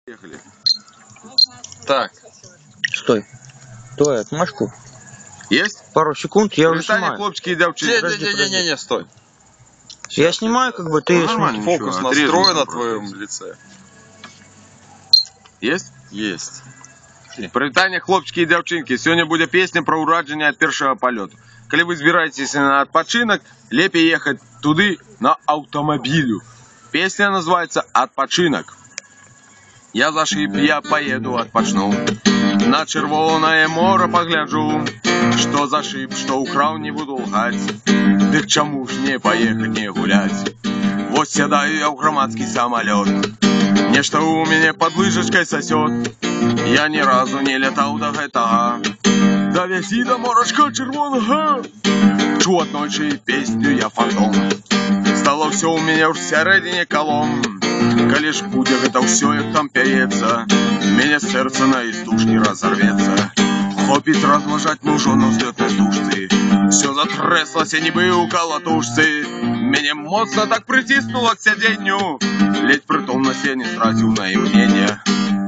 Поехали. Так. Стой. Стой, отмашку. Есть? Пару секунд, я уже Притание, снимаю. хлопчики и девчонки. Не, стой. Я снимаю, как бы ты Нормально. смотри. Фокус Ничего, настроен отрезал на просто. твоем лице. Есть? Есть. Прывітання, хлопчики і дзяўчынкі. Сёння будзе песня пра ўраджанне ад першага палёту. Калі вы збіраецеся на адпачынак, лепей ехаць туды на аўтамабілю. Песня называется «Адпачынак». Я за шип, я поеду, адпачну. На чырвонае мора пагляджу. Што за шип, што ўкраў, не буду лгаць. Дык чаму ж не паехаць, не гуляць? Вось сядаю я ў грамадскі самалёт. Нешта ў мяне пад лыжачкай сасёт. Я ні разу не лятаў да гэтага. Давязі да морачка чырвонага. Чу аднойчы песню я фантом. Стало ўсё ў мяне ў сярэдзіне калом. Калі ж будзе гэта ўсё, як там пяецца, мяне сэрца на істужкі разарвецца. Хопіць разважаць нужо на ўзлётнай стужцы. Всё затрэслася нібы ў калатушцы. Мяне моцна так прыціснула к сядзенню. Ледзь прытомнасць я не страціў на імгненне.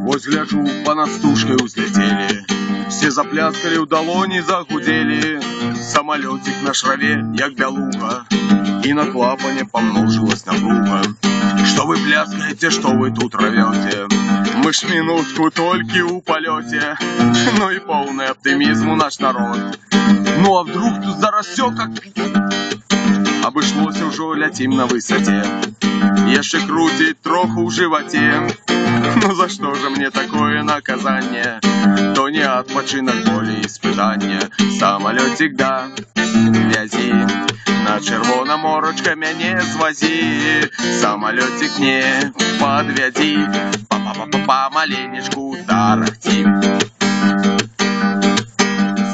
Вось гляджу, па-над стужкай узляцелі. Все запляскалі ў далоні, загудзелі. Самалёцік на шраве, як бялуга. І на клапане памножылась напруга. Што вы пляскаеце, што вы тут равёце? Мы ж минутку толькі ў палёце. Ну і поўны аптымізму наш народ. Ну а вдруг тут зараз всё как... Абышлося ўжо, ляцім на высоте. Яшчэ круціць троху ў жываце. Ну за што же мне такое наказанне? То не адпачынак, болей испытання. Самалёцік да вязі. На чырвона морачка мяне звазі. Самалёцік не падвядзі. Памаленечку тарахці.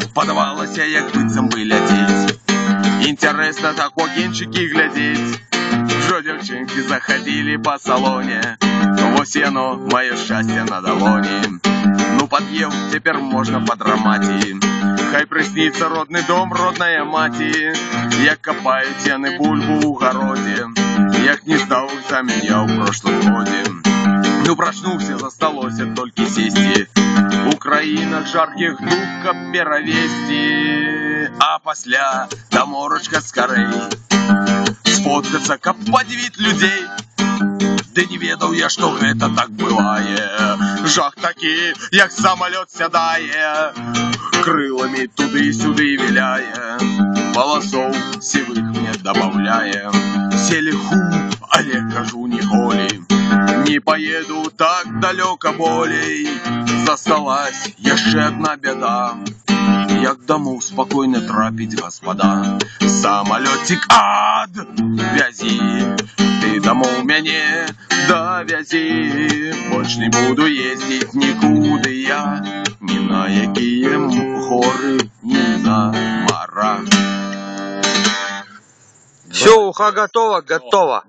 Спадавалася, як быццам бы ляцець. Інтарэсна так у акенчыкі глядзець. Ужо дзяўчынкі заходили по салоне. Вось яно, маё шчасце на далоні. Ну пад'еў, цяпер можна падрамаці. Хай прысніцца родны дом, родная маці. Як капаюць яны бульбу ў гародзе. Як не здаў экзамен я ў прошлым годзе. Ну прачнуўся, засталося толькі сесці. У краінах жаркіх дух, каб перавесці. А пасля да морачка скарэй споткацца, каб падзівіць людзей. Ды не ведаў я, што гэта так бывае. Жах такі, як самалёт сядае. Крыламі туды-сюды віляе. Валасоў сівых мне дабаўляе. Селі ху, але кажу ніколі. Не поеду так далёка болей. Засталась яшчэ адна бяда. Як дамоў спакойна трапіць, гаспада. Самалёцік ад вязі. Ты дамоў мяне давязі. Больш не буду ездзіць нікуды я. Ні на якія горы, ні на мара. Все, уха готова, готова.